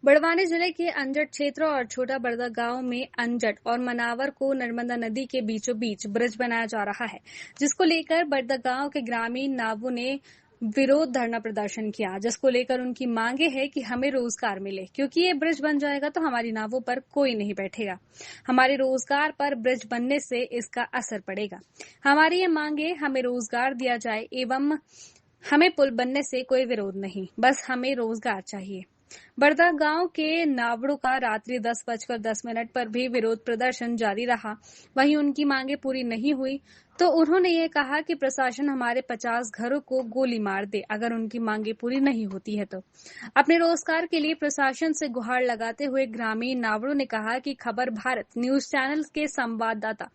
बड़वानी जिले के अंजट क्षेत्र और छोटा बड़दा गांव में अंजट और मनावर को नर्मदा नदी के बीचों बीच ब्रिज बनाया जा रहा है, जिसको लेकर बड़दा गांव के ग्रामीण नावों ने विरोध धरना प्रदर्शन किया, जिसको लेकर उनकी मांगे है कि हमें रोजगार मिले, क्योंकि ये ब्रिज बन जाएगा तो हमारी नावों पर कोई नहीं बैठेगा। हमारे रोजगार पर ब्रिज बनने से इसका असर पड़ेगा। हमारी ये मांगे, हमें रोजगार दिया जाए एवं हमें पुल बनने से कोई विरोध नहीं, बस हमें रोजगार चाहिए। बड़दा गांव के नावड़ों का रात्रि 10:10 पर भी विरोध प्रदर्शन जारी रहा। वहीं उनकी मांगे पूरी नहीं हुई तो उन्होंने ये कहा कि प्रशासन हमारे 50 घरों को गोली मार दे अगर उनकी मांगे पूरी नहीं होती है तो। अपने रोजगार के लिए प्रशासन से गुहार लगाते हुए ग्रामीण नावड़ों ने कहा कि खबर भारत न्यूज चैनल के संवाददाता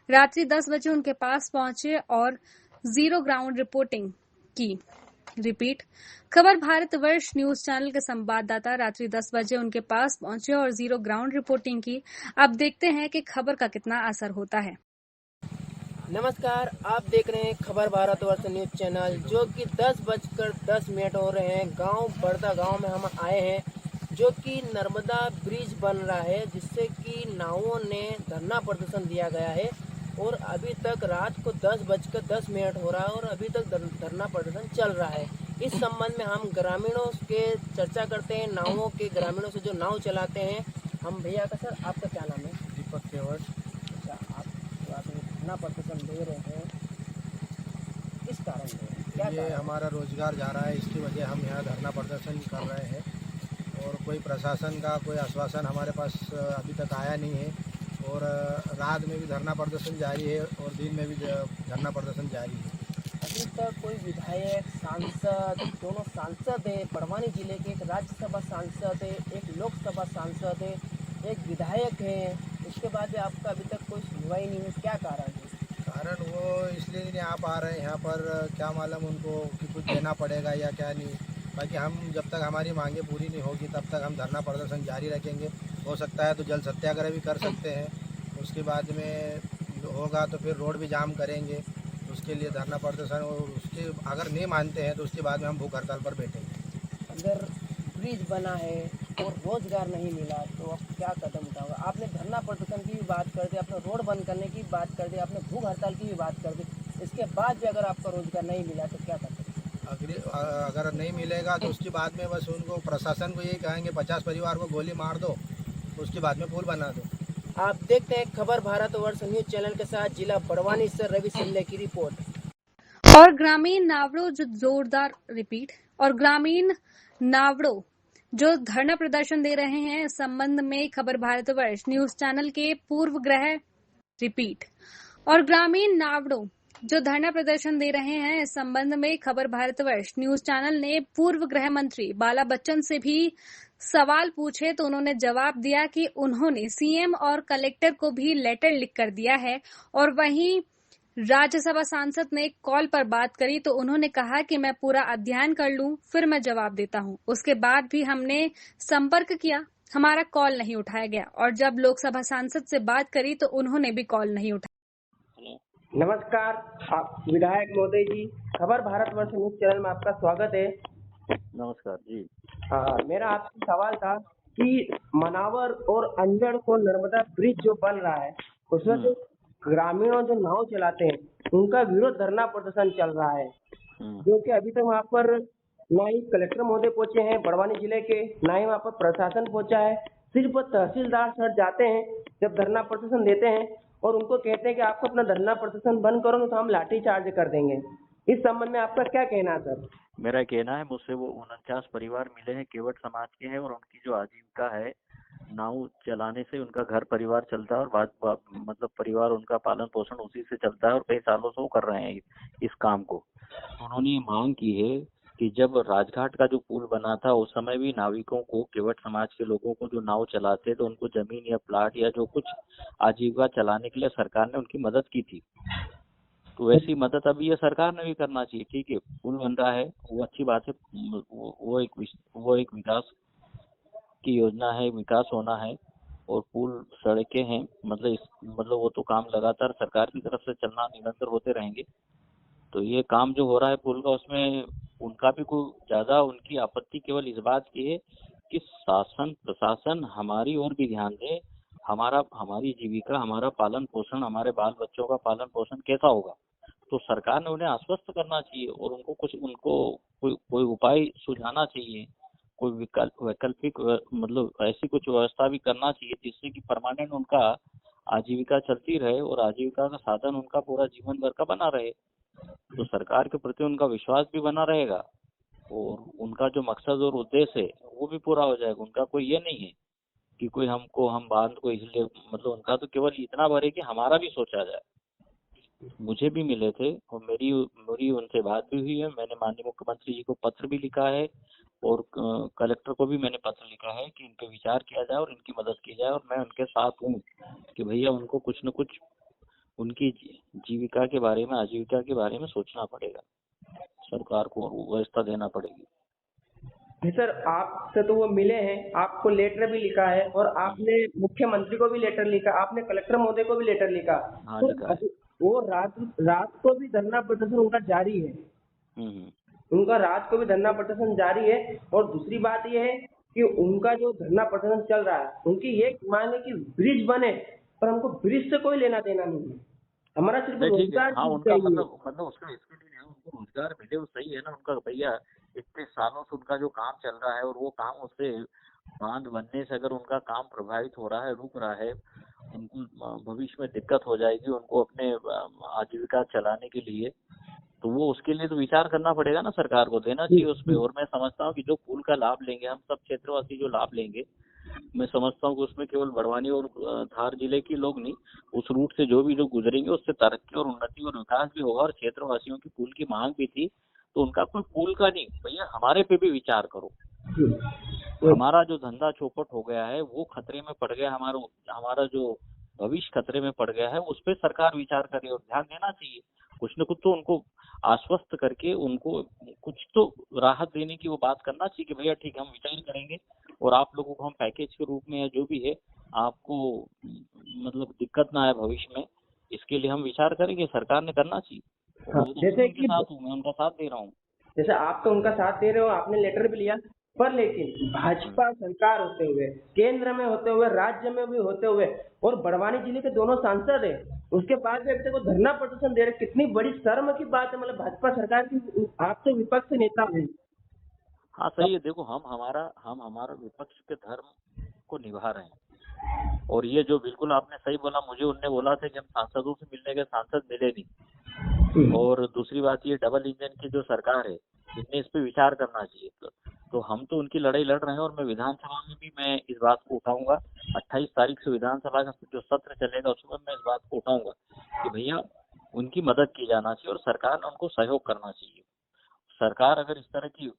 रात्रि 10 बजे उनके पास पहुंचे और जीरो ग्राउंड रिपोर्टिंग की। रिपीट, खबर भारत वर्ष न्यूज चैनल के संवाददाता रात्रि 10 बजे उनके पास पहुंचे और जीरो ग्राउंड रिपोर्टिंग की। अब देखते हैं कि खबर का कितना असर होता है। नमस्कार, आप देख रहे हैं खबर भारत वर्ष न्यूज चैनल, जो कि 10:10 हो रहे हैं। गांव बड़दा गांव में हम आए हैं, जो कि नर्मदा ब्रिज बन रहा है, जिससे कि नावों ने धरना प्रदर्शन दिया गया है। और अभी तक रात को 10:10 हो रहा है और अभी तक धरना प्रदर्शन चल रहा है। इस संबंध में हम ग्रामीणों के चर्चा करते हैं, नावों के ग्रामीणों से जो नाव चलाते हैं। हम भैया का सर, आपका क्या नाम है? दीपक केवट। अच्छा, आप धरना प्रदर्शन दे रहे हैं, किस कारण दे रहे हैं? क्या ये कारण? हमारा रोजगार जा रहा है, इसकी वजह हम यहाँ धरना प्रदर्शन कर रहे हैं। और कोई प्रशासन का कोई आश्वासन हमारे पास अभी तक आया नहीं है। और रात में भी धरना प्रदर्शन जारी है और दिन में भी धरना प्रदर्शन जारी है। अभी तक कोई विधायक, सांसद, दोनों सांसद है, बड़वानी जिले के एक राज्यसभा सांसद है, एक लोकसभा सांसद है, एक विधायक है, उसके बाद भी आपका अभी तक कोई सुनवाई नहीं है। क्या कारण है? कारण वो इसलिए नहीं आ पा रहे हैं यहाँ पर, क्या मालूम उनको कि कुछ देना पड़ेगा या क्या नहीं। बाकी हम जब तक हमारी मांगे पूरी नहीं होगी तब तक हम धरना प्रदर्शन जारी रखेंगे। हो सकता है तो जल सत्याग्रह भी कर सकते हैं। उसके बाद में होगा तो फिर रोड भी जाम करेंगे। उसके लिए धरना प्रदर्शन, और उसके अगर नहीं मानते हैं तो उसके बाद में हम भूख हड़ताल पर बैठेंगे। अगर ब्रिज बना है और रोजगार नहीं मिला तो अब क्या कदम उठाओगे? आपने धरना प्रदर्शन की भी बात कर दी, आपने रोड बंद करने की भी बात कर दी, आपने भूख हड़ताल की भी बात कर दी। इसके बाद भी अगर आपका रोजगार नहीं मिला तो क्या करेंगे? अगर नहीं मिलेगा तो उसके बाद में बस उनको, प्रशासन को यही कहेंगे 50 परिवार को गोली मार दो, उसके बाद में पुल बना दो। आप देखते हैं खबर भारत वर्ष न्यूज चैनल के साथ जिला बड़वानी से रवि सिल्ले की रिपोर्ट। और ग्रामीण नावड़ों जो जोरदार रिपीट और ग्रामीण नावड़ों जो धरना प्रदर्शन दे रहे हैं इस संबंध में खबर भारतवर्ष न्यूज चैनल के पूर्व गृह रिपीट और ग्रामीण नावड़ों जो धरना प्रदर्शन दे रहे हैं इस संबंध में खबर भारतवर्ष न्यूज चैनल ने पूर्व गृह मंत्री बाला बच्चन से भी सवाल पूछे तो उन्होंने जवाब दिया कि उन्होंने सीएम और कलेक्टर को भी लेटर लिखकर दिया है। और वहीं राज्यसभा सांसद ने कॉल पर बात करी तो उन्होंने कहा कि मैं पूरा अध्ययन कर लूं फिर मैं जवाब देता हूं। उसके बाद भी हमने संपर्क किया, हमारा कॉल नहीं उठाया गया और जब लोकसभा सांसद से बात करी तो उन्होंने भी कॉल नहीं उठाया। नमस्कार, विधायक महोदय जी, खबर भारत वर्ष न्यूज चैनल में आपका स्वागत है। नमस्कार जी। मेरा आपसे सवाल था कि मनावर और अंजड़ को नर्मदा ब्रिज जो बन रहा है उसमें जो ग्रामीणों जो नाव चलाते हैं उनका विरोध धरना प्रदर्शन चल रहा है, जो कि अभी तक वहाँ पर ना ही कलेक्टर महोदय पहुंचे हैं बड़वानी जिले के, ना ही वहाँ पर प्रशासन पहुंचा है। सिर्फ तहसीलदार सर जाते हैं जब धरना प्रदर्शन देते हैं और उनको कहते हैं कि आपको अपना धरना प्रदर्शन बंद करो तो हम लाठी चार्ज कर देंगे। इस संबंध में आपका क्या कहना है सर? मेरा कहना है, मुझसे वो 49 परिवार मिले हैं, केवट समाज के हैं और उनकी जो आजीविका है नाव चलाने से उनका घर परिवार चलता है और मतलब परिवार उनका पालन पोषण उसी से चलता है और कई सालों से वो कर रहे हैं इस काम को। उन्होंने ये मांग की है कि जब राजघाट का जो पुल बना था उस समय भी नाविकों को, केवट समाज के लोगों को जो नाव चलाते तो उनको जमीन या प्लाट या जो कुछ आजीविका चलाने के लिए सरकार ने उनकी मदद की थी। तो वैसी मदद अभी ये सरकार ने भी करना चाहिए। ठीक है, पुल बन रहा है वो अच्छी बात है, वो एक विकास की योजना है, विकास होना है और पुल सड़कें हैं, मतलब वो तो काम लगातार सरकार की तरफ से चलना निरंतर होते रहेंगे। तो ये काम जो हो रहा है पुल का, उसमें उनका भी कोई ज्यादा उनकी आपत्ति केवल इस बात की है कि शासन प्रशासन हमारी ओर भी ध्यान दे। हमारी जीविका, हमारा पालन पोषण, हमारे बाल बच्चों का पालन पोषण कैसा होगा, तो सरकार ने उन्हें आश्वस्त करना चाहिए और उनको कोई उपाय सुझाना चाहिए, कोई वैकल्पिक मतलब ऐसी कुछ व्यवस्था भी करना चाहिए जिससे कि परमानेंट उनका आजीविका चलती रहे और आजीविका का साधन उनका पूरा जीवन भर का बना रहे। तो सरकार के प्रति उनका विश्वास भी बना रहेगा और उनका जो मकसद और उद्देश्य है वो भी पूरा हो जाएगा। उनका कोई ये नहीं है कि कोई हम बांध को इसलिए, मतलब उनका तो केवल इतना भर है कि हमारा भी सोचा जाए। मुझे भी मिले थे और मेरी उनसे बात भी हुई है। मैंने माननीय मुख्यमंत्री जी को पत्र भी लिखा है और कलेक्टर को भी मैंने पत्र लिखा है कि इन पे विचार किया जाए और इनकी मदद की जाए। और मैं उनके साथ हूँ कि भैया उनको कुछ न कुछ उनकी जीविका के बारे में, आजीविका के बारे में सोचना पड़ेगा, सरकार को व्यवस्था देना पड़ेगी। जी सर, आपसे तो वो मिले हैं, आपको लेटर भी लिखा है और आपने मुख्यमंत्री को भी लेटर लिखा, आपने कलेक्टर महोदय को भी लेटर लिखा। हाँ, तो लिखा है। वो रात को भी धरना प्रदर्शन उनका जारी है। उनका रात को भी धरना प्रदर्शन जारी है। और दूसरी बात ये है कि उनका जो धरना प्रदर्शन चल रहा है, उनकी ये मांग है कि ब्रिज बने, पर हमको ब्रिज से कोई लेना देना नहीं है, हमारा सिर्फ रोजगार हाँ, उनका चाहिए। मतलब उसका इसके लिए नहीं, उनको रोजगार मिले वो सही है ना। उनका भैया इतने सालों से उनका जो काम चल रहा है और वो काम उससे बांध बनने से अगर उनका काम प्रभावित हो रहा है, रुक रहा है, उनको भविष्य में दिक्कत हो जाएगी उनको अपने आजीविका चलाने के लिए, तो वो उसके लिए तो विचार करना पड़ेगा ना, सरकार को देना चाहिए उस पर। और मैं समझता हूँ कि जो पुल का लाभ लेंगे हम सब क्षेत्रवासी, जो लाभ लेंगे, मैं समझता हूँ कि उसमें केवल बड़वानी और धार जिले के लोग नहीं, उस रूट से जो गुजरेंगे उससे तरक्की और उन्नति और विकास भी होगा। और क्षेत्रवासियों की पुल की मांग भी थी, तो उनका कोई पुल का नहीं, भैया हमारे पे भी विचार करो। हमारा जो धंधा चौपट हो गया है वो खतरे में पड़ गया, हमारा जो भविष्य खतरे में पड़ गया है, उस पर सरकार विचार करे और ध्यान देना चाहिए। कुछ न कुछ तो उनको आश्वस्त करके उनको कुछ तो राहत देने की वो बात करना चाहिए कि भैया ठीक है, हम विचार करेंगे और आप लोगों को हम पैकेज के रूप में या जो भी है आपको मतलब दिक्कत ना आए भविष्य में, इसके लिए हम विचार करेंगे। सरकार ने करना चाहिए। जैसे कि मैं उनका साथ दे रहा हूँ। जैसे आप तो उनका साथ दे रहे हो, आपने लेटर भी लिया, पर लेकिन भाजपा सरकार होते हुए, केंद्र में होते हुए, राज्य में भी होते हुए, और बड़वानी जिले के दोनों सांसद हैं, उसके बाद भी अभी तक वो धरना प्रदर्शन दे रहे, कितनी बड़ी शर्म की बात है। मतलब भाजपा सरकार की, आप तो विपक्ष नेता हैं। हाँ सही है, देखो हम हमारा विपक्ष के धर्म को निभा रहे हैं। और ये जो बिल्कुल आपने सही बोला, मुझे उनने बोला था कि हम सांसदों से मिलने गए, सांसद मिले नहीं। और दूसरी बात ये डबल इंजन की जो सरकार है, इनने इस पे विचार करना चाहिए। तो हम तो उनकी लड़ाई लड़ रहे हैं और मैं विधानसभा में भी मैं इस बात को उठाऊंगा। 28 तारीख से विधानसभा का जो सत्र चलेगा उसमें मैं इस बात को उठाऊंगा कि भैया उनकी मदद की जाना चाहिए और सरकार ने उनको सहयोग करना चाहिए। सरकार अगर इस तरह की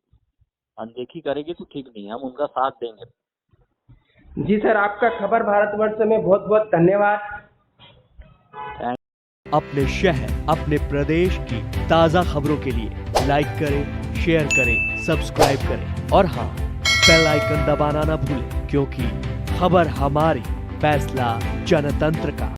अनदेखी करेगी तो ठीक नहीं है, हम उनका साथ देंगे। जी सर, आपका खबर भारतवर्ष में बहुत बहुत धन्यवाद। अपने शहर, अपने प्रदेश की ताज़ा खबरों के लिए लाइक करें, शेयर करें, सब्सक्राइब करें और हाँ, बेल आइकन दबाना ना भूलें, क्योंकि खबर हमारी, फैसला जनतंत्र का।